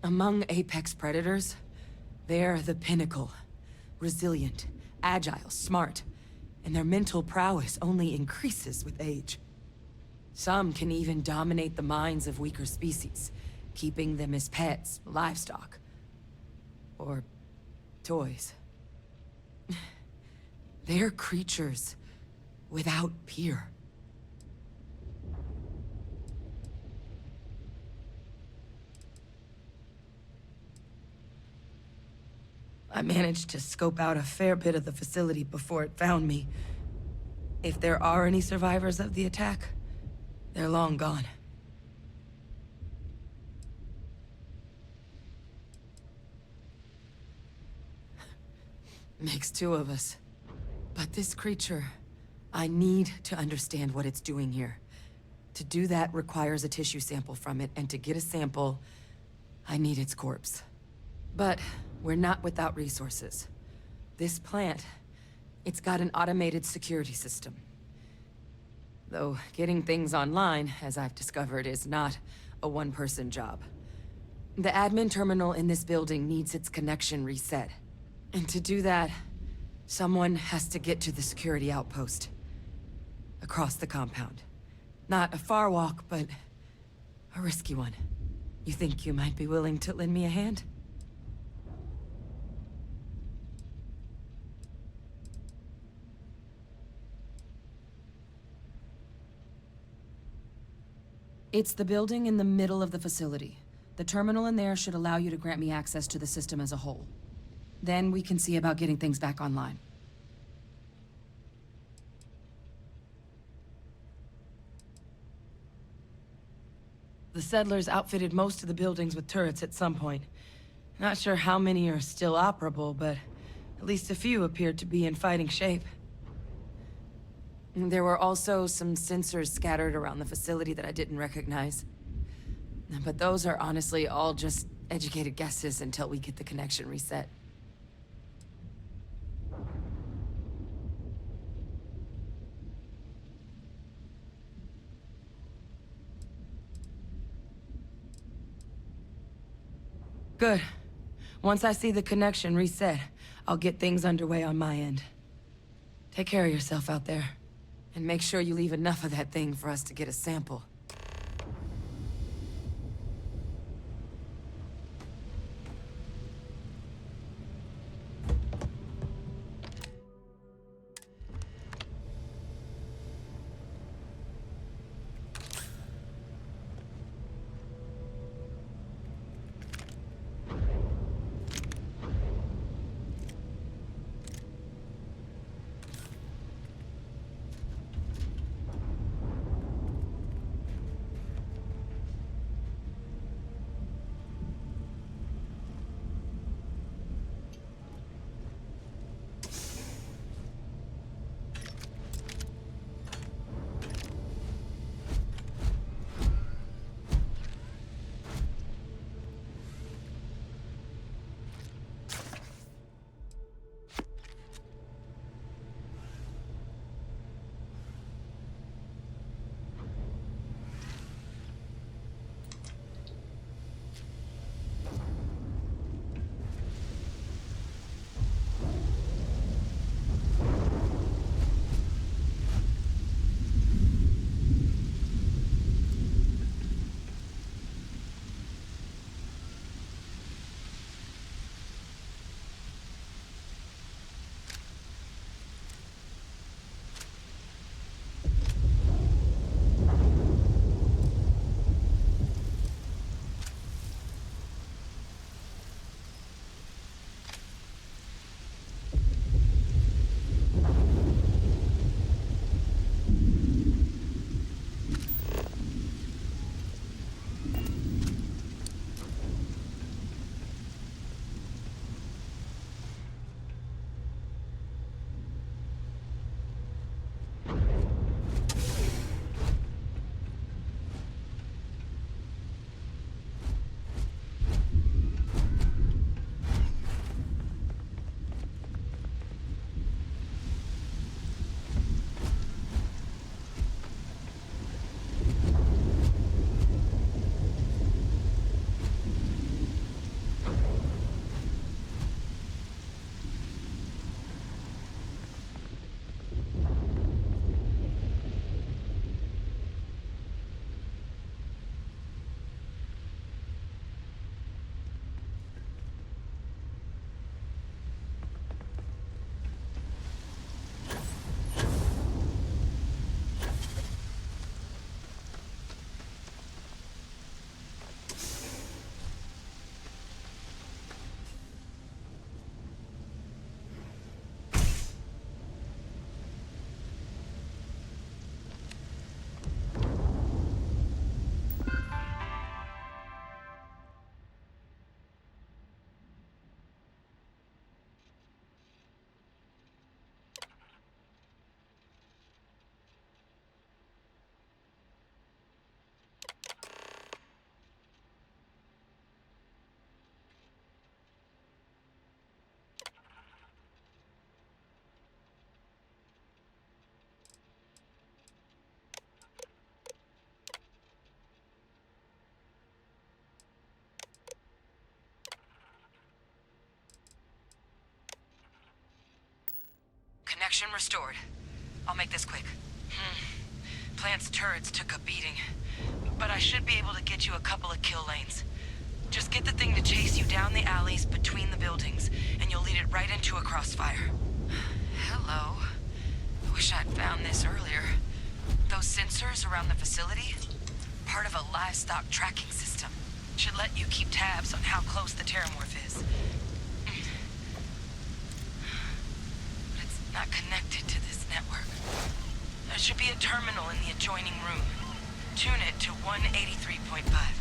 [SPEAKER 21] Among apex predators, they're the pinnacle. Resilient, agile, smart, and their mental prowess only increases with age. Some can even dominate the minds of weaker species, keeping them as pets, livestock, or toys. They're creatures without peer. I managed to scope out a fair bit of the facility before it found me. If there are any survivors of the attack, they're long gone. Makes two of us. But this creature, I need to understand what it's doing here. To do that requires a tissue sample from it, and to get a sample, I need its corpse. But we're not without resources. This plant, it's got an automated security system. Though getting things online, as I've discovered, is not a one-person job. The admin terminal in this building needs its connection reset. And to do that, someone has to get to the security outpost. Across the compound. Not a far walk, but a risky one. You think you might be willing to lend me a hand? It's the building in the middle of the facility. The terminal in there should allow you to grant me access to the system as a whole. Then we can see about getting things back online. The settlers outfitted most of the buildings with turrets at some point. Not sure how many are still operable, but at least a few appeared to be in fighting shape. There were also some sensors scattered around the facility that I didn't recognize. But those are honestly all just educated guesses until we get the connection reset. Good. Once I see the connection reset, I'll get things underway on my end. Take care of yourself out there. And make sure you leave enough of that thing for us to get a sample. Traction restored. I'll make this quick. Plant's turrets took a beating, but I should be able to get you a couple of kill lanes. Just get the thing to chase you down the alleys between the buildings, and you'll lead it right into a crossfire. Hello. I wish I'd found this earlier. Those sensors around the facility? Part of a livestock tracking system. Should let you keep tabs on how close the terramorph is. But it's not connected to this network. There should be a terminal in the adjoining room. Tune it to 183.5.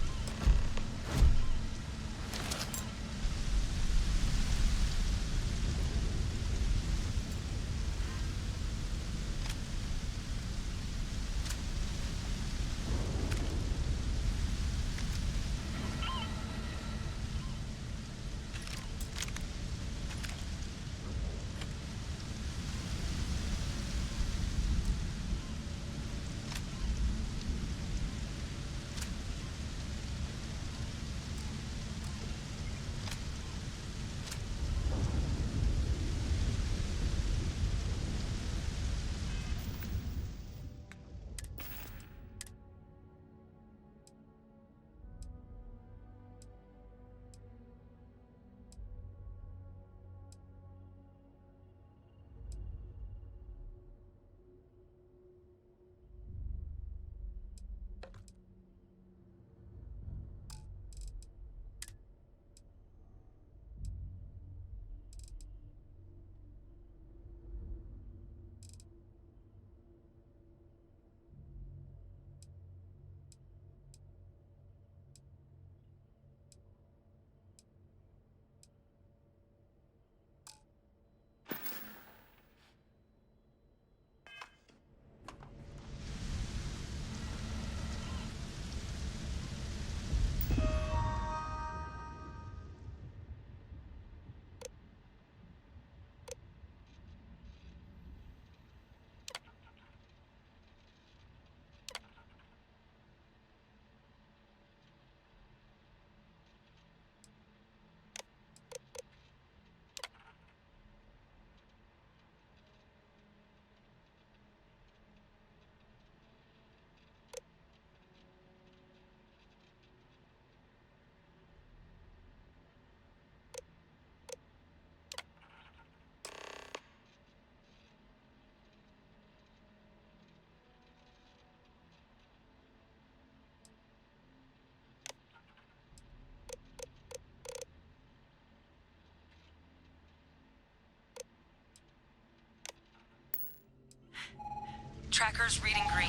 [SPEAKER 21] Tracker's reading green.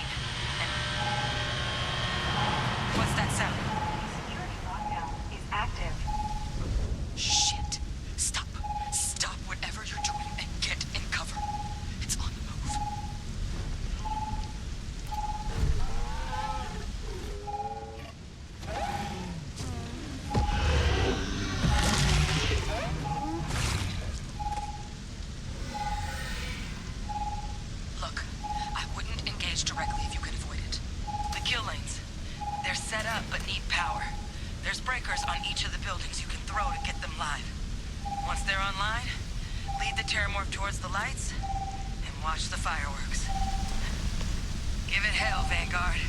[SPEAKER 21] What's that sound?
[SPEAKER 4] Security lockdown is active.
[SPEAKER 21] Shit. Stop. Stop whatever you're doing and get in cover. It's on the move. Look, I wouldn't engage directly if you could avoid it. The kill lanes. They're set up but need power. There's breakers on each of the buildings you can throw to get them live. Once they're online, lead the terramorph towards the lights and watch the fireworks. Give it hell, Vanguard.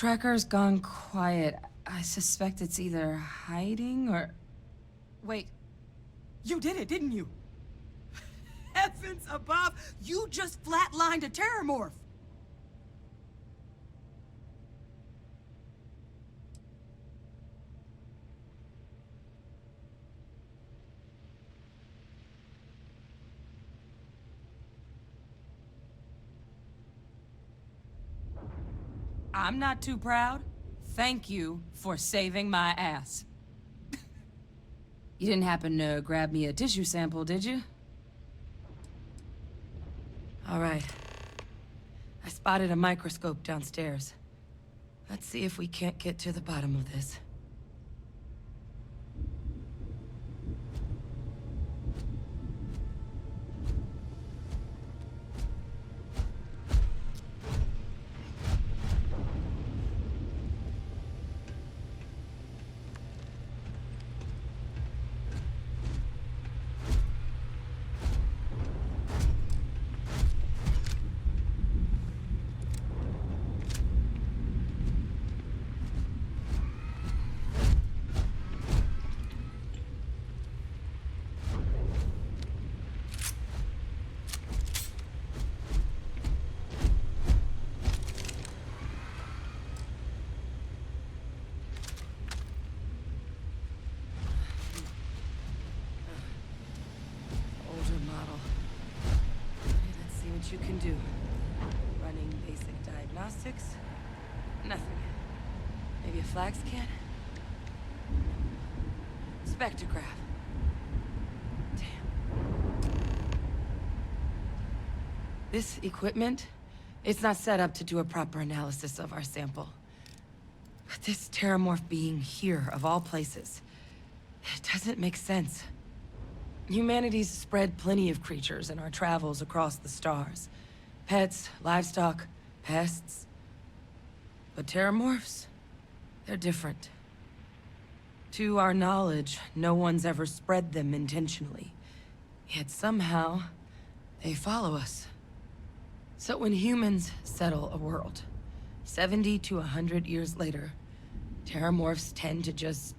[SPEAKER 21] tracker's gone quiet. I suspect it's either hiding or...
[SPEAKER 1] Wait. You did it, didn't you? Heavens above! You just flatlined a terramorph! I'm not too proud. Thank you for saving my ass.
[SPEAKER 21] You didn't happen to grab me a tissue sample, did you? All right. I spotted a microscope downstairs. Let's see if we can't get to the bottom of this. You can do. Running basic diagnostics. Nothing. Maybe a flag scan? Spectrograph. Damn. This equipment, it's not set up to do a proper analysis of our sample. But this terramorph being here, of all places, it doesn't make sense. Humanity's spread plenty of creatures in our travels across the stars. Pets, livestock, pests. But terramorphs? They're different. To our knowledge, no one's ever spread them intentionally. Yet somehow, they follow us. So when humans settle a world, 70 to 100 years later, terramorphs tend to just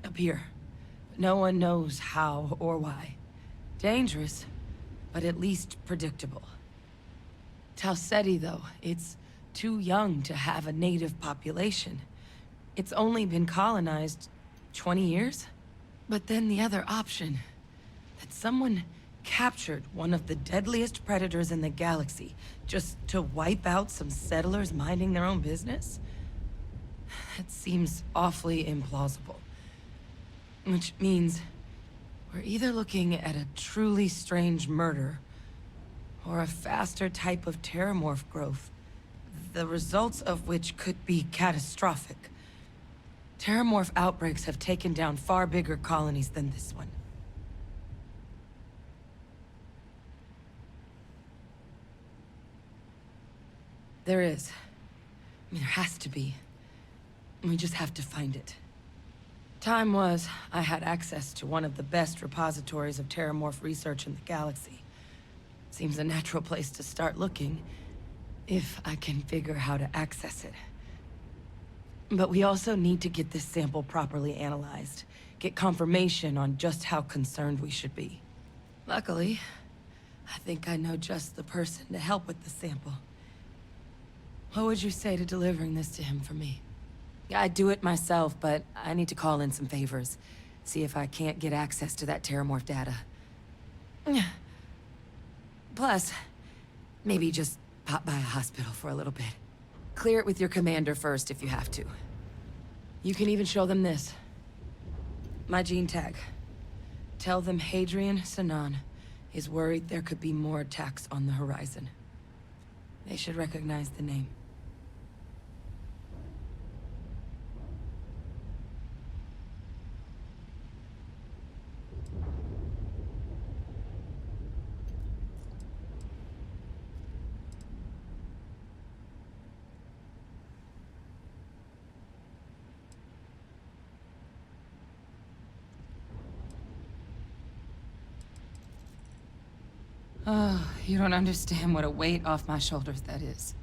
[SPEAKER 21] appear. No one knows how or why. Dangerous, but at least predictable. Talseti, though, it's too young to have a native population. It's only been colonized 20 years? But then the other option, that someone captured one of the deadliest predators in the galaxy just to wipe out some settlers minding their own business? That seems awfully implausible. Which means we're either looking at a truly strange murder or a faster type of terramorph growth, the results of which could be catastrophic. Terramorph outbreaks have taken down far bigger colonies than this one. There is. I mean, there has to be. We just have to find it. Time was, I had access to one of the best repositories of terramorph research in the galaxy. Seems a natural place to start looking, if I can figure how to access it. But we also need to get this sample properly analyzed, get confirmation on just how concerned we should be. Luckily, I think I know just the person to help with the sample. What would you say to delivering this to him for me? I'd do it myself, but I need to call in some favors. See if I can't get access to that terramorph data. Plus, maybe just pop by a hospital for a little bit. Clear it with your commander first if you have to. You can even show them this. My gene tag. Tell them Hadrian Sinan is worried there could be more attacks on the horizon. They should recognize the name. Oh, you don't understand what a weight off my shoulders that is.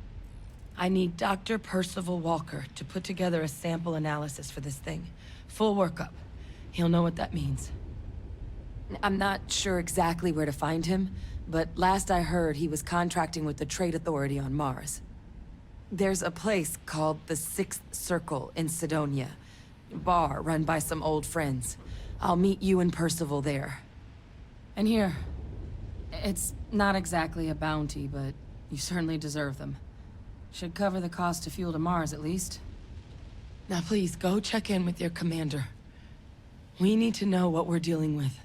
[SPEAKER 21] I need Dr. Percival Walker to put together a sample analysis for this thing. Full workup. He'll know what that means. I'm not sure exactly where to find him, but last I heard he was contracting with the Trade Authority on Mars. There's a place called the Sixth Circle in Sidonia. Bar run by some old friends. I'll meet you and Percival there. And here. It's not exactly a bounty, but you certainly deserve them. Should cover the cost to fuel to Mars, at least. Now please, go check in with your commander. We need to know what we're dealing with.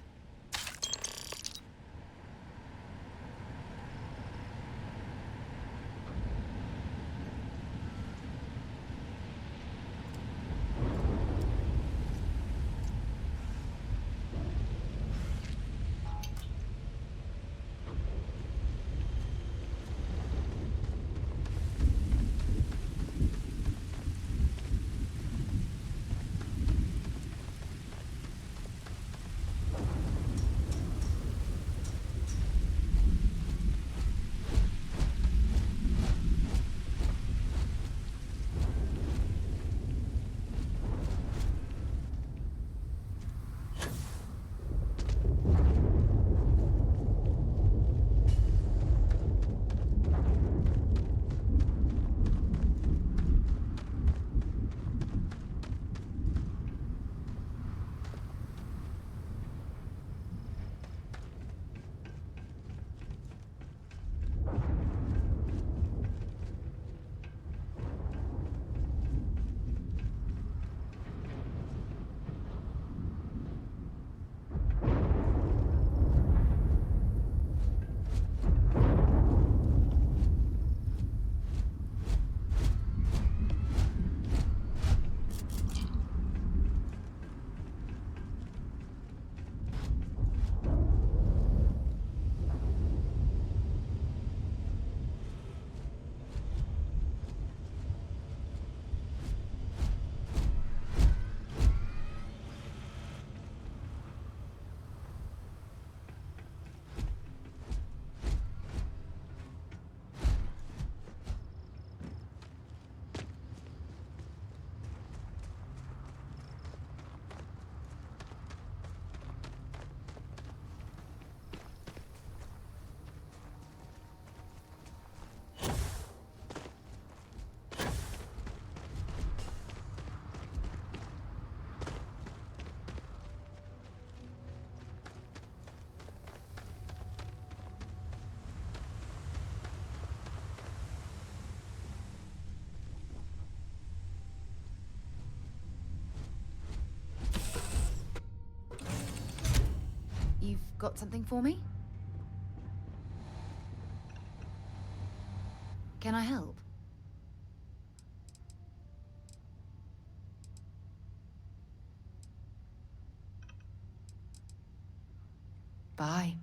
[SPEAKER 20] You've got something for me? Can I help? Bye.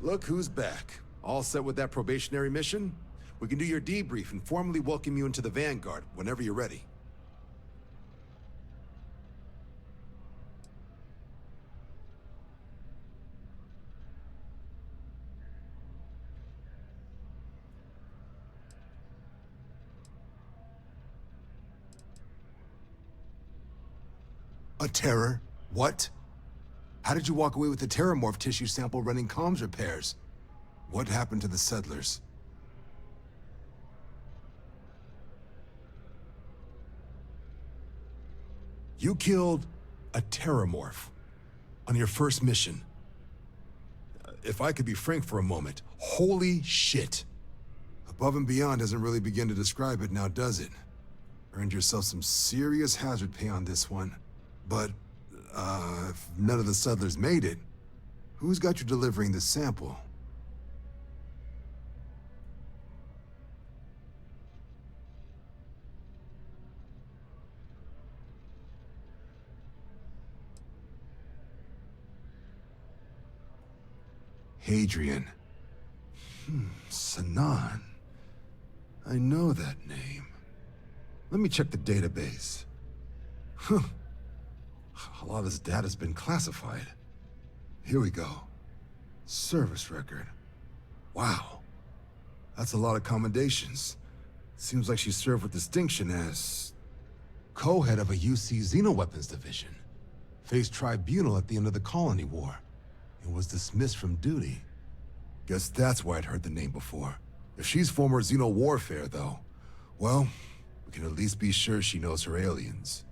[SPEAKER 5] Look who's back. All set with that probationary mission? We can do your debrief and formally welcome you into the Vanguard whenever you're ready. A terror? What? How did you walk away with the terramorph tissue sample running comms repairs? What happened to the settlers? You killed a terramorph on your first mission. If I could be frank for a moment, holy shit. Above and beyond doesn't really begin to describe it now, does it? Earned yourself some serious hazard pay on this one. But, if none of the settlers made it, who's got you delivering the sample? Hadrian. Sanan. I know that name. Let me check the database. Huh. A lot of this data's been classified. Here we go. Service record. Wow. That's a lot of commendations. Seems like she served with distinction as co-head of a UC Xenoweapons division. Faced tribunal at the end of the Colony War. And was dismissed from duty. Guess that's why I'd heard the name before. If she's former Xeno warfare, though, well, we can at least be sure she knows her aliens.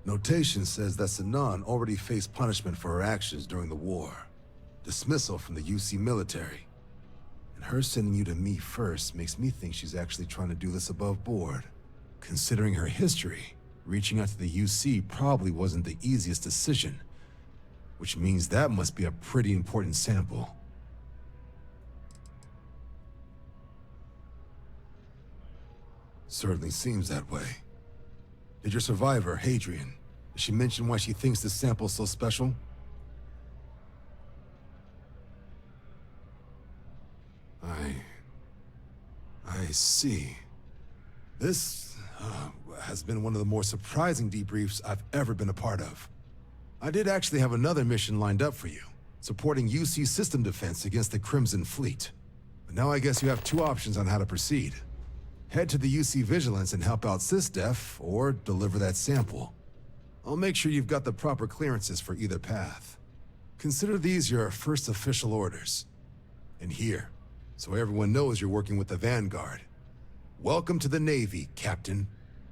[SPEAKER 5] Notation says that Sanan already faced punishment for her actions during the war. Dismissal from the UC military. And her sending you to me first makes me think she's actually trying to do this above board. Considering her history, reaching out to the UC probably wasn't the easiest decision. Which means that must be a pretty important sample. Certainly seems that way. Did your survivor, Hadrian, did she mention why she thinks this sample's so special? I see. This has been one of the more surprising debriefs I've ever been a part of. I did actually have another mission lined up for you, supporting UC system defense against the Crimson Fleet. But now I guess you have two options on how to proceed. Head to the UC Vigilance and help out SysDef, or deliver that sample. I'll make sure you've got the proper clearances for either path. Consider these your first official orders. And here, so everyone knows you're working with the Vanguard. Welcome to the Navy, Captain.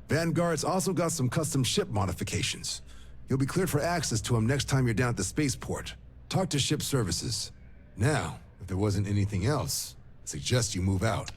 [SPEAKER 5] Vanguard's also got some custom ship modifications. You'll be cleared for access to them next time you're down at the spaceport. Talk to ship services. Now, if there wasn't anything else, I suggest you move out.